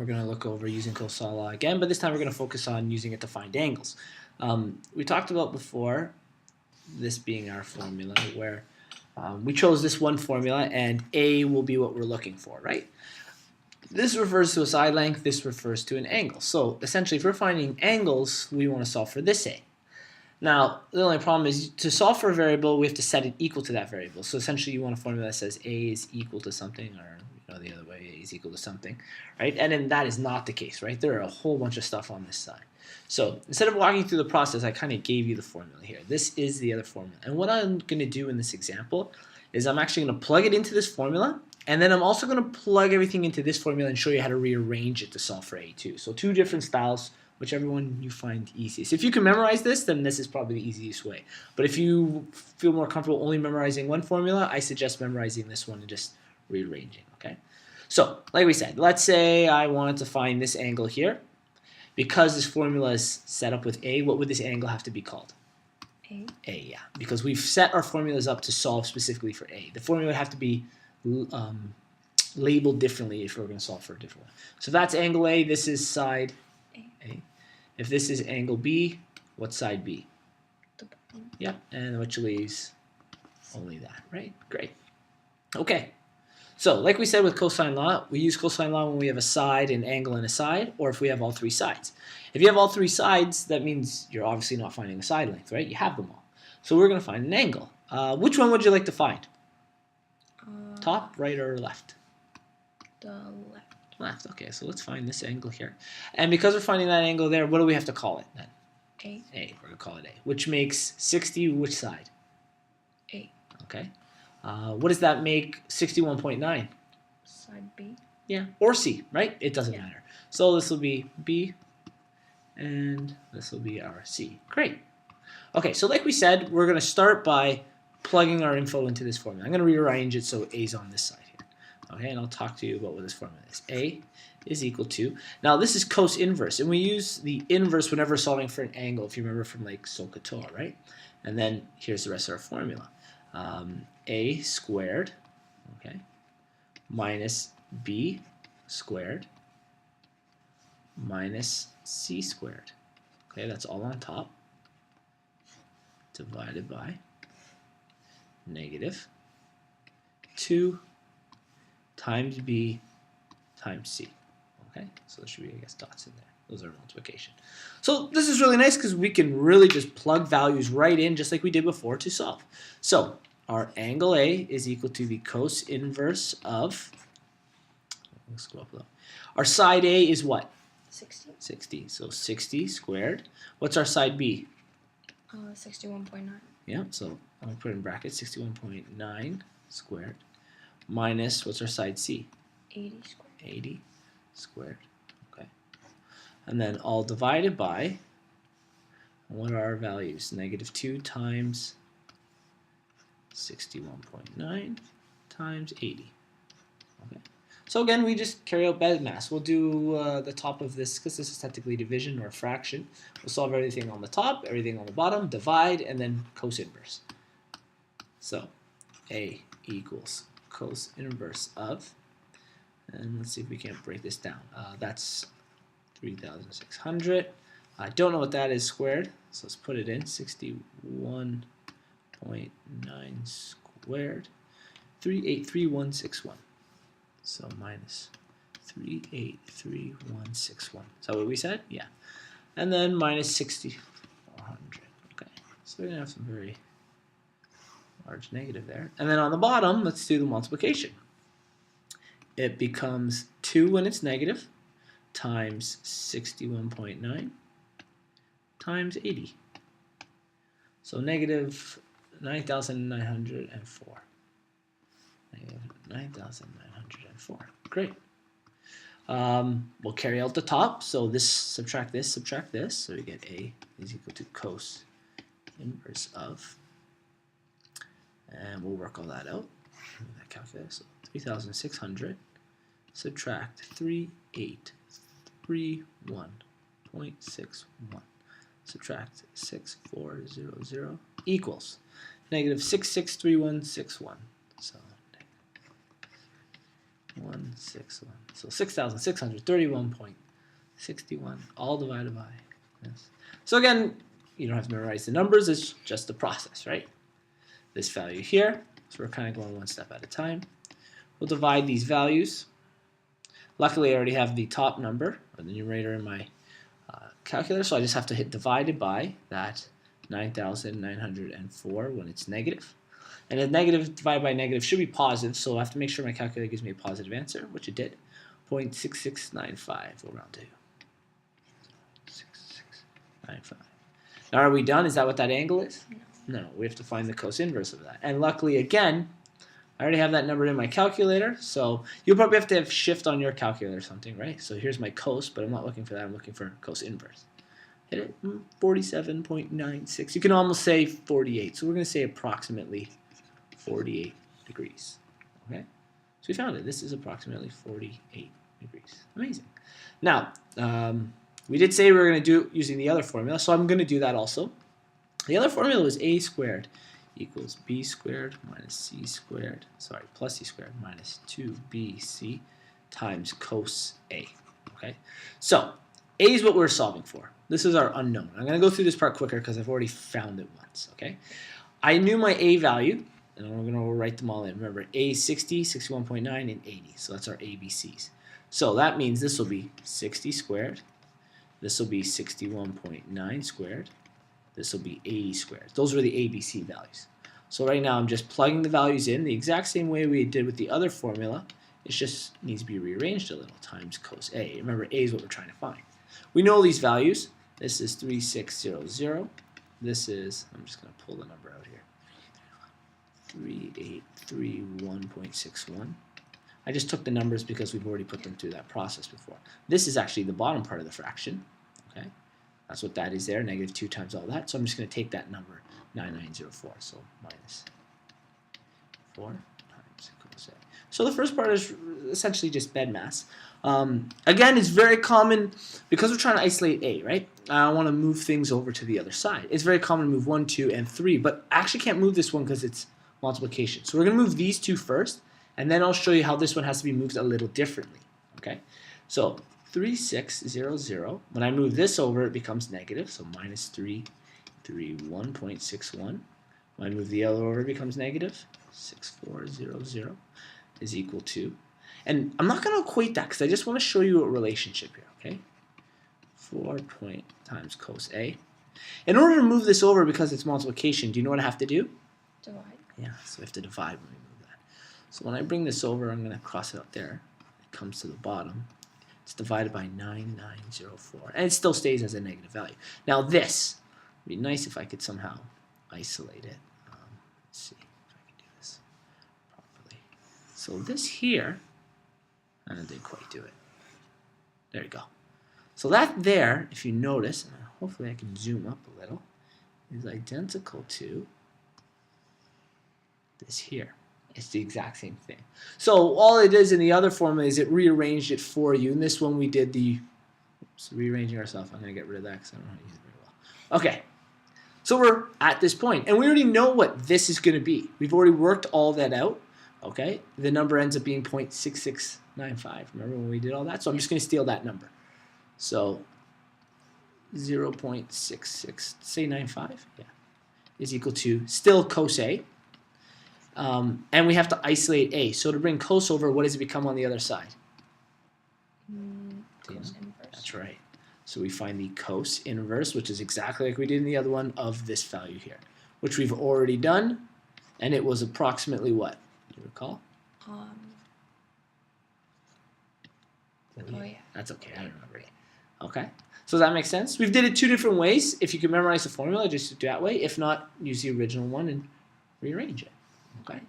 we're going to look over using cosine law again, but this time we're going to focus on using it to find angles. We talked about before this being our formula where we chose this one formula and A will be what we're looking for, right? This refers to a side length, this refers to an angle. So essentially if we're finding angles, we want to solve for this A. Now, the only problem is to solve for a variable, we have to set it equal to that variable. So essentially you want a formula that says A is equal to something, or the other way, A is equal to something, right? And then that is not the case, right? There are a whole bunch of stuff on this side. So instead of walking through the process, I kind of gave you the formula here. This is the other formula. And what I'm going to do in this example is I'm actually going to plug it into this formula, and then I'm also going to plug everything into this formula and show you how to rearrange it to solve for A too. So two different styles, whichever one you find easiest. If you can memorize this, then this is probably the easiest way. But if you feel more comfortable only memorizing one formula, I suggest memorizing this one and just rearranging, okay? So, like we said, let's say I wanted to find this angle here. Because this formula is set up with A, what would this angle have to be called? A. A, yeah. Because we've set our formulas up to solve specifically for A. The formula would have to be labeled differently if we're going to solve for a different one. So if that's angle A, this is side A. If this is angle B, what's side B? The bottom. Yeah, and which leaves only that, right? Great. Okay. So, like we said with cosine law, we use cosine law when we have a side, an angle, and a side, or if we have all three sides. If you have all three sides, that means you're obviously not finding a side length, right? You have them all. So we're going to find an angle. Which one would you like to find? Top, right, or left? The left. Left. Okay, so let's find this angle here. And because we're finding that angle there, what do we have to call it then? A. A. We're going to call it A. Which makes 60 which side? A. Okay. What does that make 61.9? Side B. Yeah, or C, right? It doesn't matter. So this will be B, and this will be our C. Great. Okay, so like we said, we're going to start by plugging our info into this formula. I'm going to rearrange it so A's on this side here. Okay, and I'll talk to you about what this formula is. A is equal to, now this is cos inverse, and we use the inverse whenever solving for an angle, if you remember from like SOHCAHTOA, right? And then here's the rest of our formula. A squared, okay, minus B squared minus C squared. Okay, that's all on top, divided by negative 2 times B times C. Okay, so there should be, I guess, dots in there. Those are multiplication. So this is really nice because we can really just plug values right in just like we did before to solve. So our angle A is equal to the cos inverse of, let's go up low. Our side A is what? 60. 60. So 60 squared. What's our side B? 61.9. Yeah, so I'm going to put it in brackets, 61.9 squared minus, what's our side C? 80 squared. 80 squared. Okay. And then all divided by, what are our values? Negative 2 times 61.9 times 80. Okay. So again, we just carry out bed mass. We'll do the top of this, because this is technically division or a fraction. We'll solve everything on the top, everything on the bottom, divide, and then cos inverse. So A equals cos inverse of, and let's see if we can't break this down. That's 3,600. I don't know what that is squared, so let's put it in. 61.9 squared, 383161. So minus 383161. Is that what we said? Yeah. And then minus 6,400. Okay. So we're going to have some very large negative there. And then on the bottom, let's do the multiplication. It becomes 2 when it's negative times 61.9 times 80. So negative 9,904. Negative 9,904. Great. We'll carry out the top. So this, subtract this, subtract this. So we get A is equal to cos inverse of. And we'll work all that out. That calculator. So 3,600 subtract 3831.61 subtract 6400 equals negative 663161. So 161. So 6,631.61, all divided by this. So again, you don't have to memorize the numbers, it's just the process, right? This value here, so we're kind of going one step at a time. We'll divide these values. Luckily, I already have the top number, or the numerator in my calculator, so I just have to hit divided by that 9,904 when it's negative. And a negative divided by negative should be positive, so I have to make sure my calculator gives me a positive answer, which it did. 0.6695, we'll round to 6695. Now are we done? Is that what that angle is? No, we have to find the cos inverse of that. And luckily, again, I already have that number in my calculator, so you'll probably have to have shift on your calculator or something, right? So here's my cos, but I'm not looking for that. I'm looking for cos inverse. Hit it, 47.96. You can almost say 48, so we're going to say approximately 48 degrees. Okay, so we found it. This is approximately 48 degrees. Amazing. Now, we did say we were going to do it using the other formula, so I'm going to do that also. The other formula was a squared equals b squared minus c squared, sorry, plus c squared minus 2bc times cos a. Okay, so a is what we're solving for. This is our unknown. I'm going to go through this part quicker because I've already found it once. Okay, I knew my a value, and I'm going to write them all in. Remember, a is 60, 61.9, and 80. So that's our ABCs. So that means this will be 60 squared. This will be 61.9 squared. This will be 80 squared. Those were the ABC values. So right now I'm just plugging the values in the exact same way we did with the other formula. It just needs to be rearranged a little, times cos A. Remember, A is what we're trying to find. We know these values. This is 3600. This is, I'm just going to pull the number out here, 3831.61. I just took the numbers because we've already put them through that process before. This is actually the bottom part of the fraction. Okay, that's what that is there, negative 2 times all that. So I'm just going to take that number, 9904, so minus 4 times cos A. So the first part is essentially just bed mass. Again, it's very common, because we're trying to isolate A, right? I want to move things over to the other side. It's very common to move 1, 2, and 3, but I actually can't move this one because it's multiplication. So we're going to move these two first, and then I'll show you how this one has to be moved a little differently. Okay, so 3600, when I move this over, it becomes negative, so minus 331.61. When I move the other over, it becomes negative, 6400 is equal to, and I'm not going to equate that because I just want to show you a relationship here, okay? 4 times cos A. In order to move this over because it's multiplication, do you know what I have to do? Divide. Yeah, so we have to divide when we move that. So when I bring this over, I'm going to cross it out there. It comes to the bottom. It's divided by 9904, and it still stays as a negative value. Now this would be nice if I could somehow isolate it. Let's see if I can do this properly. So this here, I didn't quite do it. There you go. So that there, if you notice, and hopefully I can zoom up a little, is identical to this here. It's the exact same thing. So all it is in the other formula is it rearranged it for you. In this one we did the rearranging ourselves. I'm going to get rid of that because I don't know how to use it very well. Okay, so we're at this point, and we already know what this is going to be. We've already worked all that out. Okay, the number ends up being 0.6695. Remember when we did all that? So I'm just going to steal that number. So 0.66, say 95, yeah, is equal to still cos A. And we have to isolate A. So to bring cos over, what does it become on the other side? Cos inverse. That's right. So we find the cos inverse, which is exactly like we did in the other one, of this value here, which we've already done, and it was approximately what? Do you recall? Oh yeah. That's okay. I don't remember it. Okay. So does that make sense? We've did it two different ways. If you can memorize the formula, just do it that way. If not, use the original one and rearrange it. Okay.